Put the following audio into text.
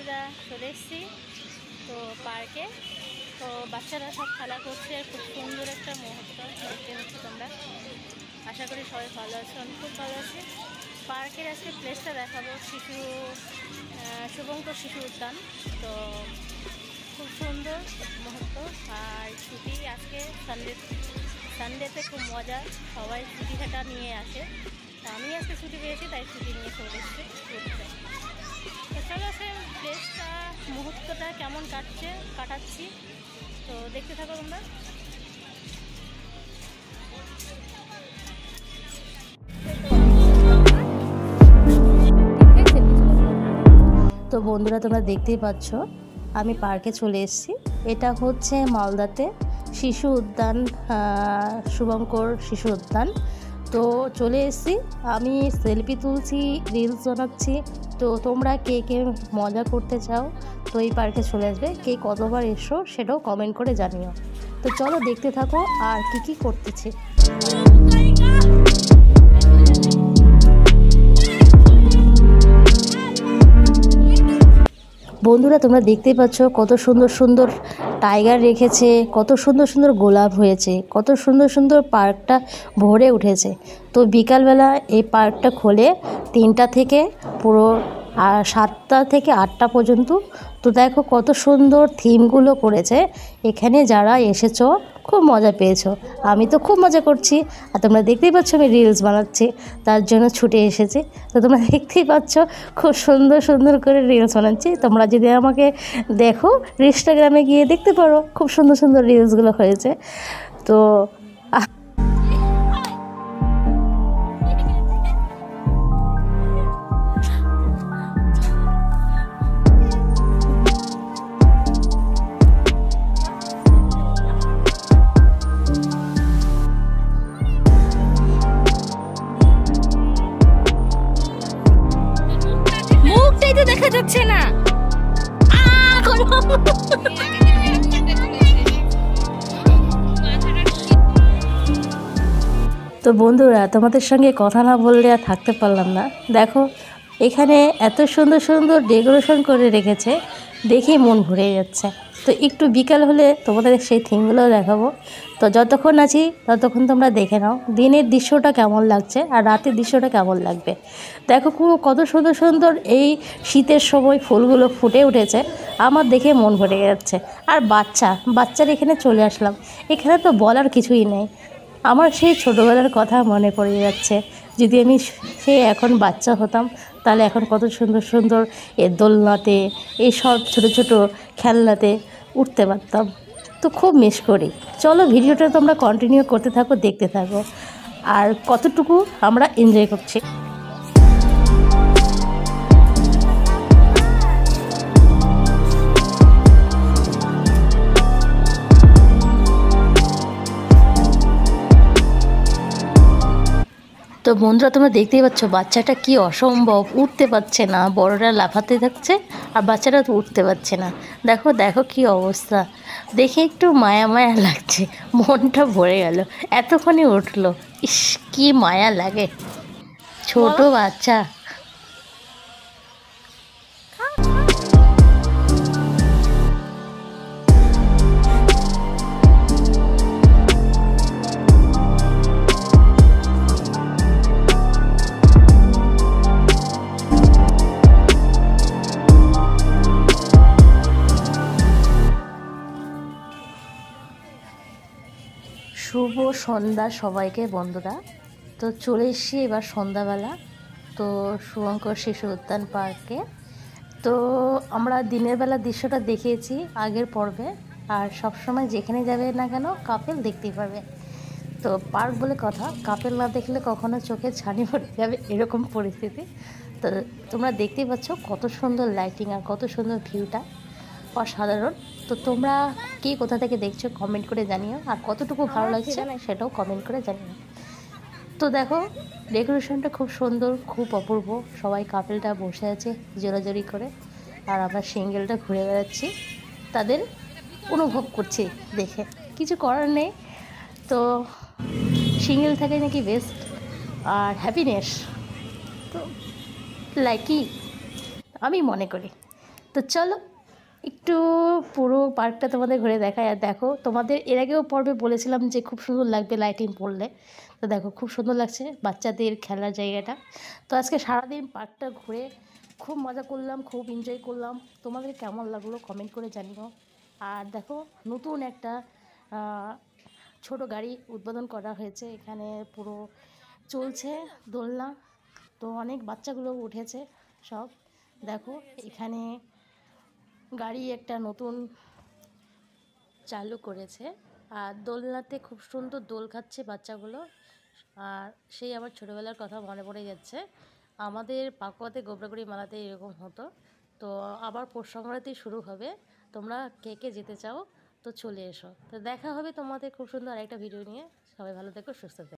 বন্ধুরা চলে এসেছি তো পার্কে। তো বাচ্চারা সব খেলা করছে, খুব সুন্দর একটা মুহূর্ত দেখতে হচ্ছে তোমরা। আশা করি সবাই ভালো আছো, আমি খুব ভালো আছি। পার্কের আজকে প্লেসটা দেখাবো, শুভঙ্কর শিশু উদ্যান। তো খুব সুন্দর মুহূর্ত। আর ছুটি আজকে সানডেতে খুব মজা, সবাই ছুটি হাঁটা নিয়ে আসে। আমি আজকে ছুটি পেয়েছি, তাই ছুটি নিয়ে চলে এসেছি ঘুরতে। তো চলো সে প্লেসটা মুহূর্তটা কেমন কাটাচ্ছি তো দেখতে থাকো তোমরা। তো বন্ধুরা তোমরা দেখতেই পাচ্ছ আমি পার্কে চলে এসেছি। এটা হচ্ছে মালদাতে শিশু উদ্যান, শুভঙ্কর শিশু উদ্যান। তো চলে এসেছি, আমি সেলফি তুলছি, রিলস বানাচ্ছি। তো তোমরা কে কে মজা করতে চাও তো এই পার্কে চলে আসবে। কে কতবার এসো সেটাও কমেন্ট করে জানিও। তো চলো দেখতে থাকো আর কি করতেছি। বন্ধুরা তোমরা দেখতেই পাচ্ছ কত সুন্দর সুন্দর টাইগার রেখেছে, কত সুন্দর সুন্দর গোলাপ হয়েছে, কত সুন্দর সুন্দর পার্কটা ভরে উঠেছে। তো বিকালবেলা এই পার্কটা খোলে 3টা থেকে পুরো 7টা থেকে 8টা পর্যন্ত। তো দেখো কত সুন্দর থিমগুলো করেছে। এখানে যারা এসেছো খুব মজা পেয়েছো, আমি তো খুব মজা করছি। আর তোমরা দেখতেই পাচ্ছ আমি রিলস বানাচ্ছি, তার জন্য ছুটে এসেছি। তো তোমরা দেখতেই পাচ্ছ খুব সুন্দর সুন্দর করে রিলস বানাচ্ছি। তোমরা যদি আমাকে দেখো ইনস্টাগ্রামে গিয়ে দেখতে পারো, খুব সুন্দর সুন্দর রিলসগুলো হয়েছে। তো দেখা যাচ্ছে না। তো বন্ধুরা তোমাদের সঙ্গে কথা না বললে আর থাকতে পারলাম না। দেখো এখানে এত সুন্দর সুন্দর ডেকোরেশন করে রেখেছে, দেখেই মন ভরে যাচ্ছে। তো একটু বিকাল হলে তোমাদের সেই থিমগুলো দেখাবো। তো যতক্ষণ আছি ততক্ষণ তোমরা দেখে নাও দিনের দৃশ্যটা কেমন লাগছে আর রাতের দৃশ্যটা কেমন লাগবে। দেখো কত সুন্দর সুন্দর এই শীতের সময় ফুলগুলো ফুটে উঠেছে, আমার দেখে মন ভরে যাচ্ছে। আর বাচ্চার এখানে চলে আসলাম, এখানে তো বলার কিছুই নেই। আমার সেই ছোটোবেলার কথা মনে পড়ে যাচ্ছে। যদি আমি এখন বাচ্চা হতাম তাহলে এখন কত সুন্দর সুন্দর দোলনাতে এইসব ছোটো ছোটো খেলনাতে উঠতে পারতাম। তো খুব মিস করি। চলো ভিডিওটা তোমরা কন্টিনিউ করতে থাকো, দেখতে থাকো আর কতটুকু আমরা এনজয় করছি। তো বন্ধুরা তোমরা দেখতেই পাচ্ছ বাচ্চাটা কি অসম্ভব, উঠতে পারছে না। বড়রা লাফাতে থাকছে আর বাচ্চাটা তো উঠতে পারছে না। দেখো দেখো কি অবস্থা, দেখে একটু মায়া মায়া লাগছে, মনটা ভরে গেল। এতক্ষণে উঠলো, ইস কি মায়া লাগে, ছোট বাচ্চা। শুভ সন্ধ্যা সবাইকে বন্ধুরা। তো চলে এসেছি এবার সন্ধ্যাবেলা, তো শুভঙ্কর শিশু উদ্যান পার্কে। তো আমরা দিনের বেলা দৃশ্যটা দেখিয়েছি আগের পর্বে। আর সব সময় যেখানে যাবে না কেন কাপেল দেখতেই পাবে। তো পার্ক বলে কথা, কাপেল না দেখলে কখনো চোখে ছানি পড়ে যাবে, এরকম পরিস্থিতি। তো তোমরা দেখতেই পাচ্ছ কত সুন্দর লাইটিং আর কত সুন্দর ভিউটা, অসাধারণ। তো তোমরা কে কোথা থেকে দেখছো কমেন্ট করে জানিও, আর কতটুকু ভালো লাগছে সেটাও কমেন্ট করে জানিও। তো দেখো ডেকোরেশনটা খুব সুন্দর, খুব অপূর্ব। সবাই কাপেলটা বসে আছে জোরাজোরি করে, আর আমরা সিঙ্গেলটা ঘুরে বেড়াচ্ছি, তাদের অনুভব করছি দেখে। কিছু করার নেই, তো সিঙ্গেল থাকে নাকি বেস্ট আর হ্যাপিনেস, তো লাইকই আমি মনে করি। তো চলো একটু পুরো পার্কটা তোমাদের ঘুরে দেখায়। আর দেখো, তোমাদের এর আগেও পর্বে বলেছিলাম যে খুব সুন্দর লাগবে লাইটিং পড়লে। তো দেখো খুব সুন্দর লাগছে বাচ্চাদের খেলার জায়গাটা। তো আজকে সারাদিন পার্কটা ঘুরে খুব মজা করলাম, খুব এনজয় করলাম। তোমাদের কেমন লাগলো কমেন্ট করে জানিও। আর দেখো নতুন একটা ছোট গাড়ি উদ্বোধন করা হয়েছে এখানে, পুরো চলছে দোলনা। তো অনেক বাচ্চাগুলো উঠেছে সব। দেখো এখানে গাড়ি একটা নতুন চালু করেছে, আর দোলনাতে খুব সুন্দর দোল খাচ্ছে বাচ্চাগুলো। আর সেই আমার ছোটোবেলার কথা মনে পড়ে যাচ্ছে, আমাদের পাকুয়াতে গোবরাগুড়ি মেলাতে এরকম হতো। তো আবার পৌষ সংক্রান্তি শুরু হবে, তোমরা কে কে যেতে চাও তো চলে এসো। তো দেখা হবে তোমাদের খুব সুন্দর আরেকটা ভিডিও নিয়ে। সবাই ভালো থেকো, সুস্থ থেকো।